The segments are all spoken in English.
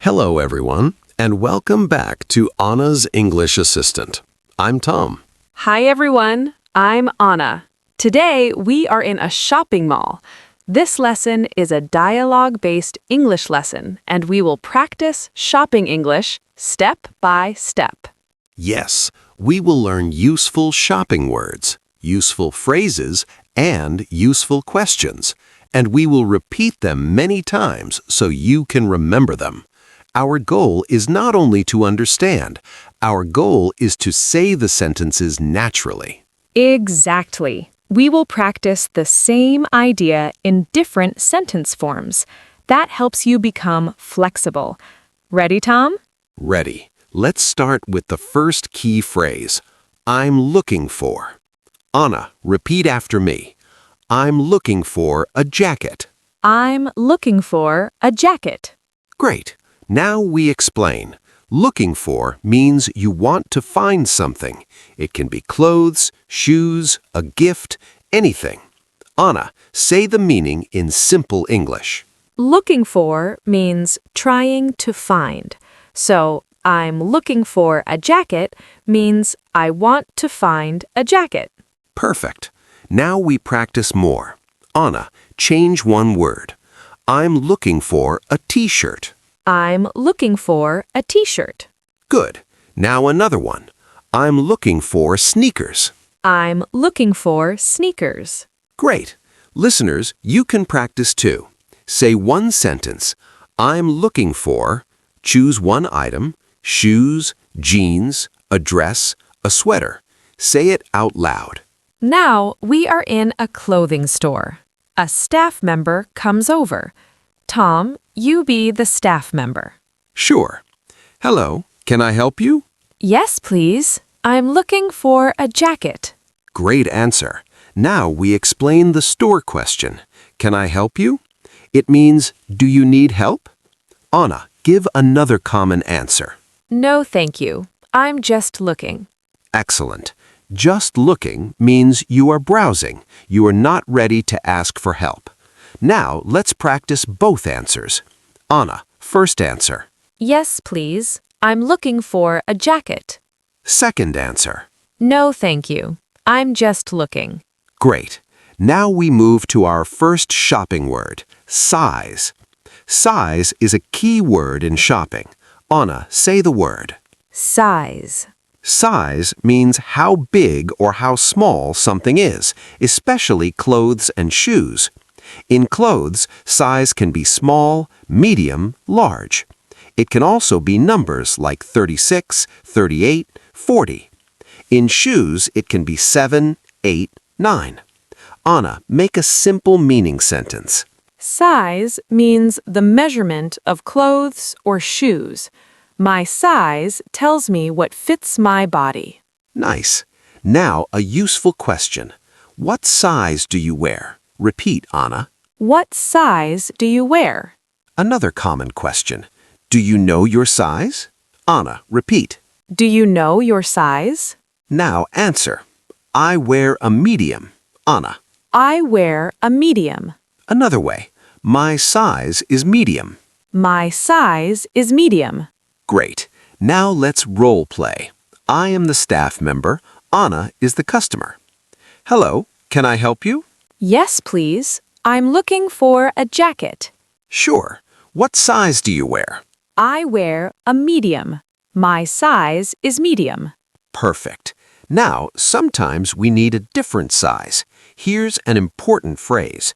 Hello, everyone, and welcome back to Anna's English Assistant. I'm Tom. Hi, everyone. I'm Anna. Today, we are in a shopping mall. This lesson is a dialogue-based English lesson, and we will practice shopping English step by step. Yes, we will learn useful shopping words, useful phrases, and useful questions, and we will repeat them many times so you can remember them. Our goal is not only to understand, our goal is to say the sentences naturally. Exactly. We will practice the same idea in different sentence forms. That helps you become flexible. Ready, Tom? Ready. Let's start with the first key phrase, I'm looking for. Anna, repeat after me. I'm looking for a jacket. I'm looking for a jacket. Great. Now we explain. Looking for means you want to find something. It can be clothes, shoes, a gift, anything. Anna, say the meaning in simple English. Looking for means trying to find. So, I'm looking for a jacket means I want to find a jacket. Perfect. Now we practice more. Anna, change one word. I'm looking for a t-shirt. I'm looking for a t-shirt. Good. Now another one. I'm looking for sneakers. I'm looking for sneakers. Great. Listeners, you can practice too. Say one sentence. I'm looking for, choose one item, shoes, jeans, a dress, a sweater. Say it out loud. Now we are in a clothing store. A staff member comes over. Tom, you be the staff member. Sure. Hello, can I help you? Yes, please. I'm looking for a jacket. Great answer. Now we explain the store question. Can I help you? It means, do you need help? Anna, give another common answer. No, thank you. I'm just looking. Excellent. Just looking means you are browsing. You are not ready to ask for help. Now let's practice both answers. Anna, first answer. Yes, please. I'm looking for a jacket. Second answer. No, thank you. I'm just looking. Great. Now we move to our first shopping word, size. Size is a key word in shopping. Anna, say the word. Size. Size means how big or how small something is, especially clothes and shoes. In clothes, size can be small, medium, large. It can also be numbers like 36, 38, 40. In shoes, it can be 7, 8, 9. Anna, make a simple meaning sentence. Size means the measurement of clothes or shoes. My size tells me what fits my body. Nice. Now, a useful question. What size do you wear? Repeat, Anna. What size do you wear? Another common question. Do you know your size? Anna, repeat. Do you know your size? Now answer. I wear a medium. Anna. I wear a medium. Another way. My size is medium. My size is medium. Great. Now let's role play. I am the staff member. Anna is the customer. Hello, can I help you? Yes, please. I'm looking for a jacket. Sure. What size do you wear? I wear a medium. My size is medium. Perfect. Now, sometimes we need a different size. Here's an important phrase.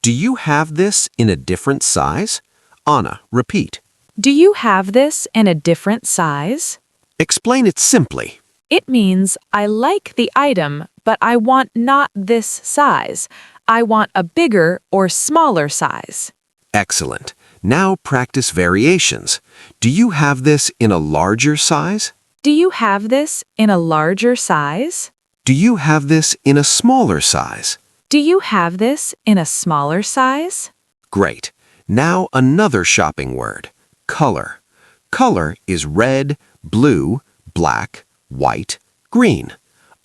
Do you have this in a different size? Anna, repeat. Do you have this in a different size? Explain it simply. It means I like the item, but I want not this size. I want a bigger or smaller size. Excellent. Now practice variations. Do you have this in a larger size? Do you have this in a larger size? Do you have this in a smaller size? Do you have this in a smaller size? Great. Now another shopping word, color. Color is red, blue, black, white, green.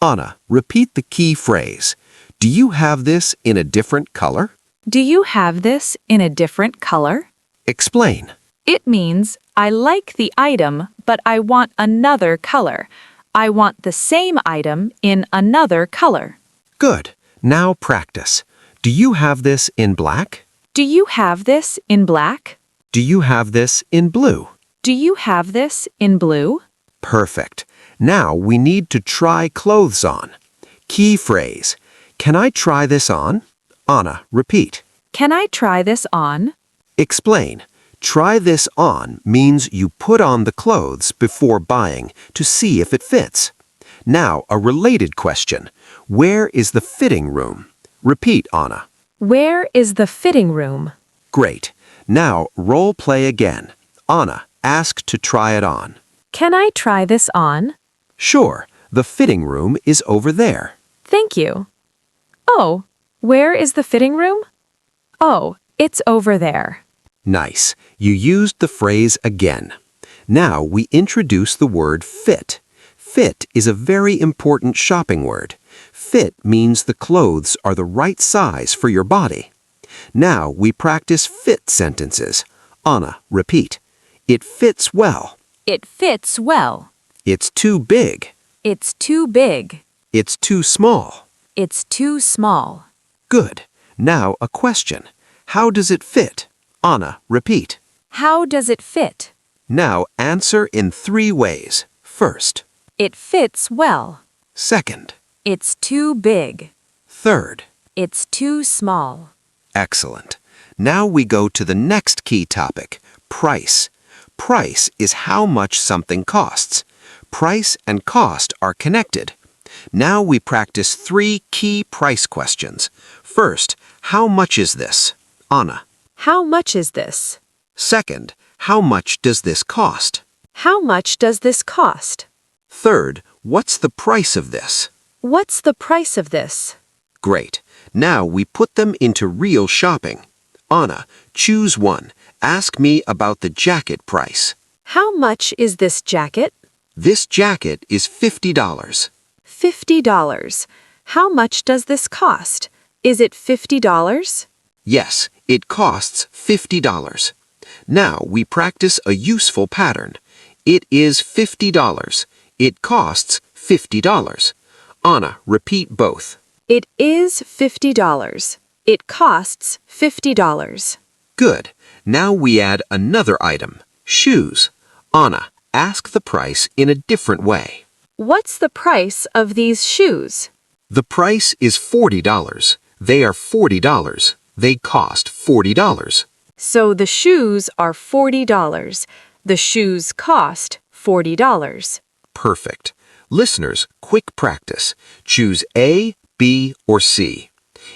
Anna, repeat the key phrase. Do you have this in a different color? Do you have this in a different color? Explain. It means, I like the item, but I want another color. I want the same item in another color. Good. Now practice. Do you have this in black? Do you have this in black? Do you have this in blue? Do you have this in blue? Perfect. Now we need to try clothes on. Key phrase. Can I try this on? Anna, repeat. Can I try this on? Explain. Try this on means you put on the clothes before buying to see if it fits. Now, a related question. Where is the fitting room? Repeat, Anna. Where is the fitting room? Great. Now, role play again. Anna, ask to try it on. Can I try this on? Sure. The fitting room is over there. Thank you. Oh, where is the fitting room? Oh, it's over there. Nice. You used the phrase again. Now we introduce the word fit. Fit is a very important shopping word. Fit means the clothes are the right size for your body. Now we practice fit sentences. Anna, repeat. It fits well. It fits well. It's too big. It's too big. It's too small. It's too small. Good. Now a question. How does it fit? Anna, repeat. How does it fit? Now answer in 3 ways. First. It fits well. Second. It's too big. Third. It's too small. Excellent. Now we go to the next key topic, price. Price is how much something costs. Price and cost are connected. Now we practice 3 key price questions. First, how much is this? Anna. How much is this? Second, how much does this cost? How much does this cost? Third, what's the price of this? What's the price of this? Great. Now we put them into real shopping. Anna, choose one. Ask me about the jacket price. How much is this jacket? This jacket is $50. $50. How much does this cost? Is it $50? Yes, it costs $50. Now we practice a useful pattern. It is $50. It costs $50. Anna, repeat both. It is $50. It costs $50. Good. Now we add another item, shoes. Anna, ask the price in a different way. What's the price of these shoes? The price is $40. They are $40. They cost $40. So the shoes are $40. The shoes cost $40. Perfect. Listeners, quick practice. Choose A, B, or C.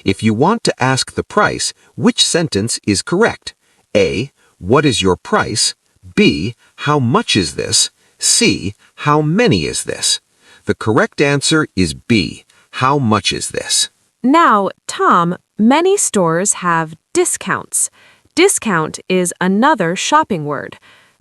If you want to ask the price, which sentence is correct? A, what is your price? B, how much is this? C, how many is this? The correct answer is B, how much is this? Now, Tom, many stores have discounts. Discount is another shopping word.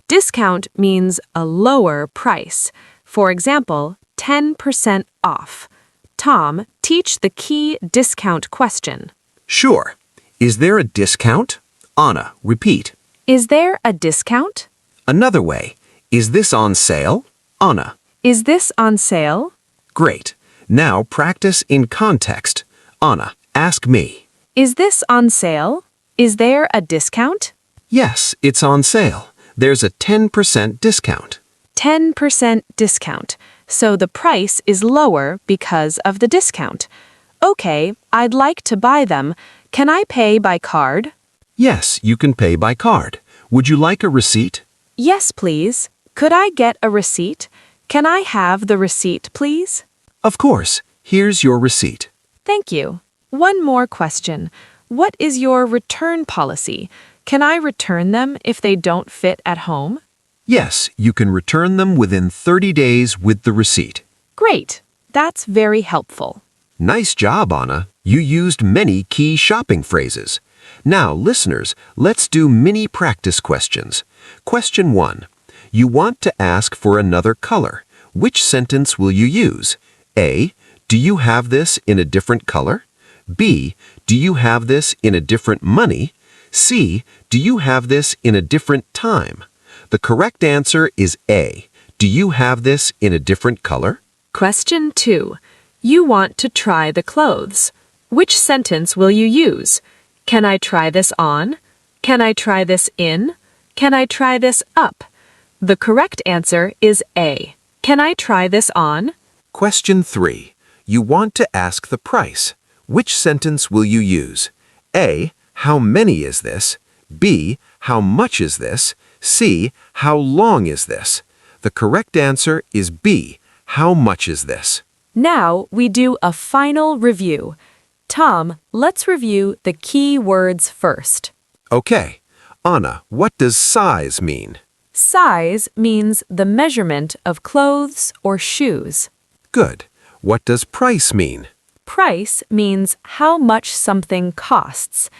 Discount means a lower price. For example, 10% off. Tom, teach the key discount question. Sure. Is there a discount? Anna, repeat. Is there a discount? Another way. Is this on sale? Anna. Is this on sale? Great. Now practice in context. Anna, ask me. Is this on sale? Is there a discount? Yes, it's on sale. There's a 10% discount. 10% discount. So the price is lower because of the discount. Okay, I'd like to buy them. Can I pay by card? Yes, you can pay by card. Would you like a receipt? Yes, please. Could I get a receipt? Can I have the receipt, please? Of course. Here's your receipt. Thank you. One more question. What is your return policy? Can I return them if they don't fit at home? Yes, you can return them within 30 days with the receipt. Great. That's very helpful. Nice job, Anna. You used many key shopping phrases. Now, listeners, let's do mini practice questions. Question 1. You want to ask for another color. Which sentence will you use? A. Do you have this in a different color? B. Do you have this in a different money? C. Do you have this in a different time? The correct answer is A. Do you have this in a different color? Question 2. You want to try the clothes. Which sentence will you use? Can I try this on? Can I try this in? Can I try this up? The correct answer is A. Can I try this on? Question 3. You want to ask the price. Which sentence will you use? A. How many is this? B. How much is this? C. How long is this? The correct answer is B. How much is this? Now we do a final review. Tom, let's review the key words first. Okay. Anna, what does size mean? Size means the measurement of clothes or shoes. Good. What does price mean? Price means how much something costs.